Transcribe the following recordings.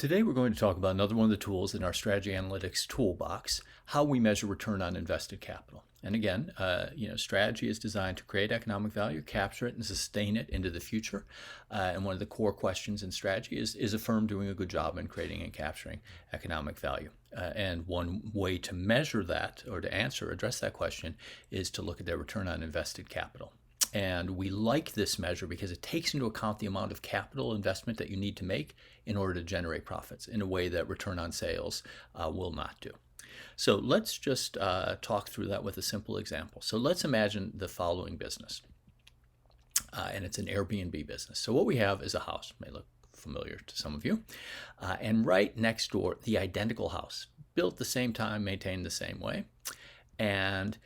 Today we're going to talk about another one of the tools in our strategy analytics toolbox, how we measure return on invested capital. And again, strategy is designed to create economic value, capture it, and sustain it into the future. And one of the core questions in strategy is a firm doing a good job in creating and capturing economic value? And one way to measure that or to address that question is to look at their return on invested capital. And we like this measure because it takes into account the amount of capital investment that you need to make in order to generate profits in a way that return on sales will not do. So let's just talk through that with a simple example. So let's imagine the following business, and it's an Airbnb business. So what we have is a house, may look familiar to some of you, and right next door, the identical house, built the same time, maintained the same way, and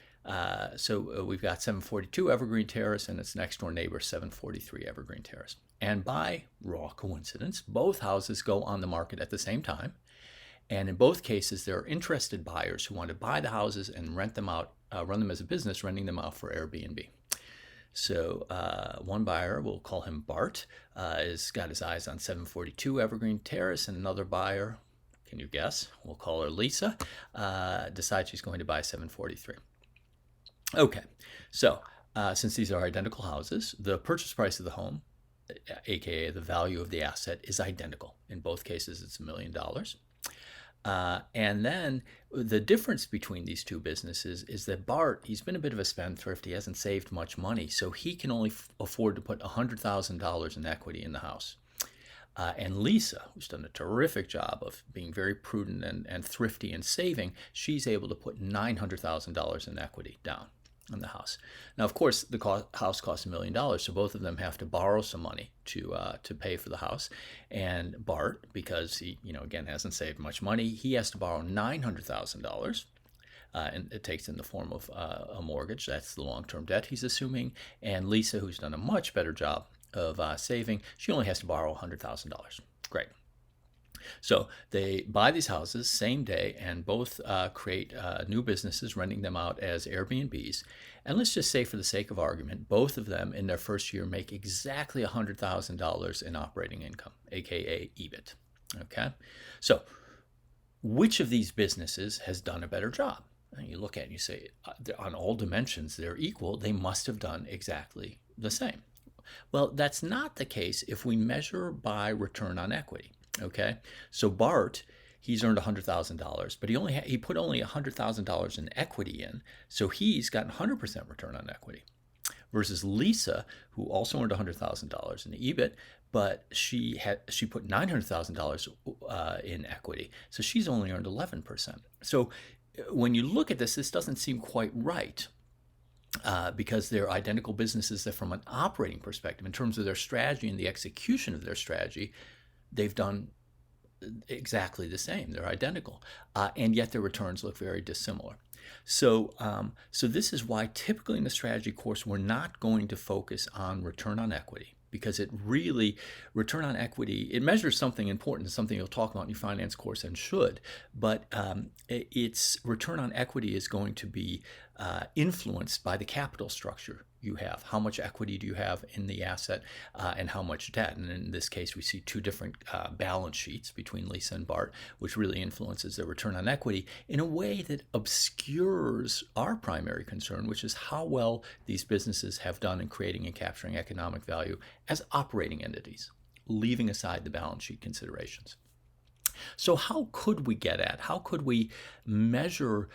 so we've got 742 Evergreen Terrace and its next door neighbor 743 Evergreen Terrace. And by raw coincidence, both houses go on the market at the same time. And in both cases, there are interested buyers who want to buy the houses and rent them out, run them as a business, renting them out for Airbnb. So one buyer, we'll call him Bart, has got his eyes on 742 Evergreen Terrace, and another buyer, can you guess? We'll call her Lisa, decides she's going to buy 743. Okay, so since these are identical houses, the purchase price of the home, aka the value of the asset, is identical. In both cases, it's $1 million. And then the difference between these two businesses is that Bart, he's been a bit of a spendthrift. He hasn't saved much money, so he can only afford to put $100,000 in equity in the house. And Lisa, who's done a terrific job of being very prudent and thrifty and saving, she's able to put $900,000 in equity down in the house. Now, of course, the house costs $1 million, so both of them have to borrow some money to pay for the house. And Bart, because he, again, hasn't saved much money, he has to borrow $900,000. And it takes in the form of a mortgage. That's the long-term debt he's assuming. And Lisa, who's done a much better job of saving, she only has to borrow $100,000. Great. So they buy these houses same day and both create new businesses, renting them out as Airbnbs. And let's just say, for the sake of argument, both of them in their first year make exactly $100,000 in operating income, aka EBIT. Okay, so which of these businesses has done a better job? And you look at it and you say, on all dimensions, they're equal. They must have done exactly the same. Well, that's not the case if we measure by return on equity. Okay, so Bart, he's earned $100,000, but he put only $100,000 in equity in, so he's got 100% return on equity. Versus Lisa, who also earned $100,000 in EBIT, but she put $900,000 in equity, so she's only earned 11%. So when you look at this doesn't seem quite right. Because they're identical businesses that, from an operating perspective, in terms of their strategy and the execution of their strategy, they've done exactly the same. They're identical, and yet their returns look very dissimilar. So this is why typically in the strategy course, we're not going to focus on return on equity, because return on equity, it measures something important, something you'll talk about in your finance course and should, but its return on equity is going to be influenced by the capital structure you have. How much equity do you have in the asset and how much debt? And in this case, we see two different balance sheets between Lisa and Bart, which really influences their return on equity in a way that obscures our primary concern, which is how well these businesses have done in creating and capturing economic value as operating entities, leaving aside the balance sheet considerations. So how could we measure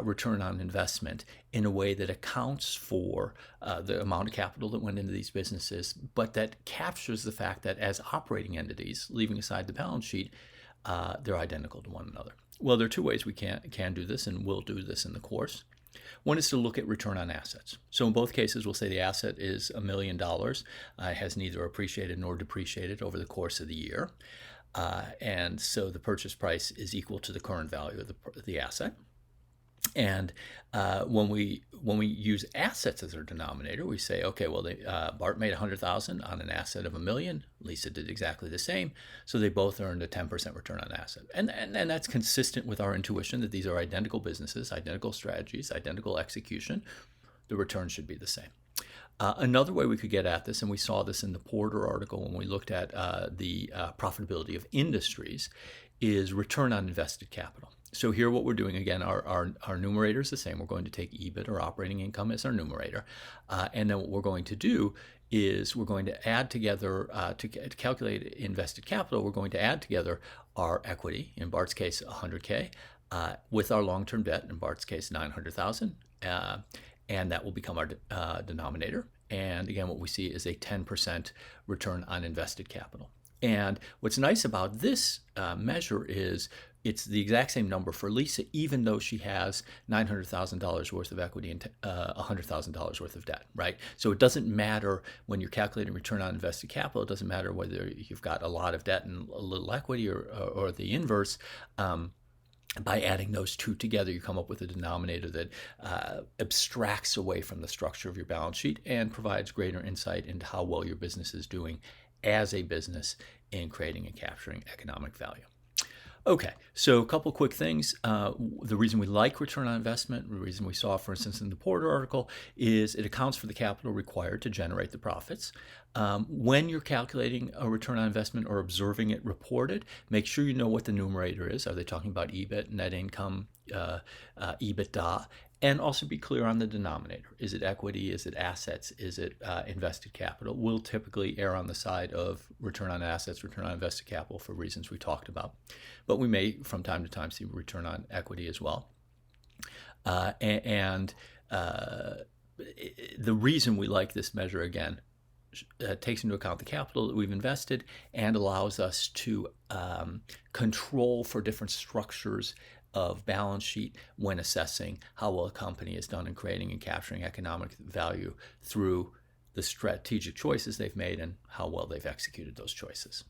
return on investment in a way that accounts for the amount of capital that went into these businesses, but that captures the fact that as operating entities, leaving aside the balance sheet, they're identical to one another? Well, there are two ways we can do this, and we'll do this in the course. One is to look at return on assets. So in both cases, we'll say the asset is $1 million. It has neither appreciated nor depreciated over the course of the year. And so the purchase price is equal to the current value of the asset. And when we use assets as our denominator, we say, okay, well, Bart made $100,000 on an asset of $1 million. Lisa did exactly the same, so they both earned a 10% return on asset. And that's consistent with our intuition that these are identical businesses, identical strategies, identical execution. The return should be the same. Another way we could get at this, and we saw this in the Porter article when we looked at the profitability of industries, is return on invested capital. So here what we're doing, again, our numerator is the same. We're going to take EBIT, or operating income, as our numerator. And then what we're going to do is we're going to add together, to calculate invested capital, we're going to add together our equity, in Bart's case 100K, with our long-term debt, in Bart's case 900,000, and that will become our denominator. And again, what we see is a 10% return on invested capital. And what's nice about this measure is it's the exact same number for Lisa, even though she has $900,000 worth of equity and $100,000 worth of debt, right? So it doesn't matter when you're calculating return on invested capital. It doesn't matter whether you've got a lot of debt and a little equity, or the inverse. By adding those two together, you come up with a denominator that abstracts away from the structure of your balance sheet and provides greater insight into how well your business is doing as a business in creating and capturing economic value. Okay, so a couple quick things. The reason we like return on investment, the reason we saw, for instance, in the Porter article, is it accounts for the capital required to generate the profits. When you're calculating a return on investment or observing it reported, make sure you know what the numerator is. Are they talking about EBIT, net income, EBITDA? And also be clear on the denominator. Is it equity? Is it assets? Is it invested capital? We'll typically err on the side of return on assets, return on invested capital, for reasons we talked about. But we may, from time to time, see return on equity as well. The reason we like this measure, again, takes into account the capital that we've invested and allows us to control for different structures of balance sheet when assessing how well a company has done in creating and capturing economic value through the strategic choices they've made and how well they've executed those choices.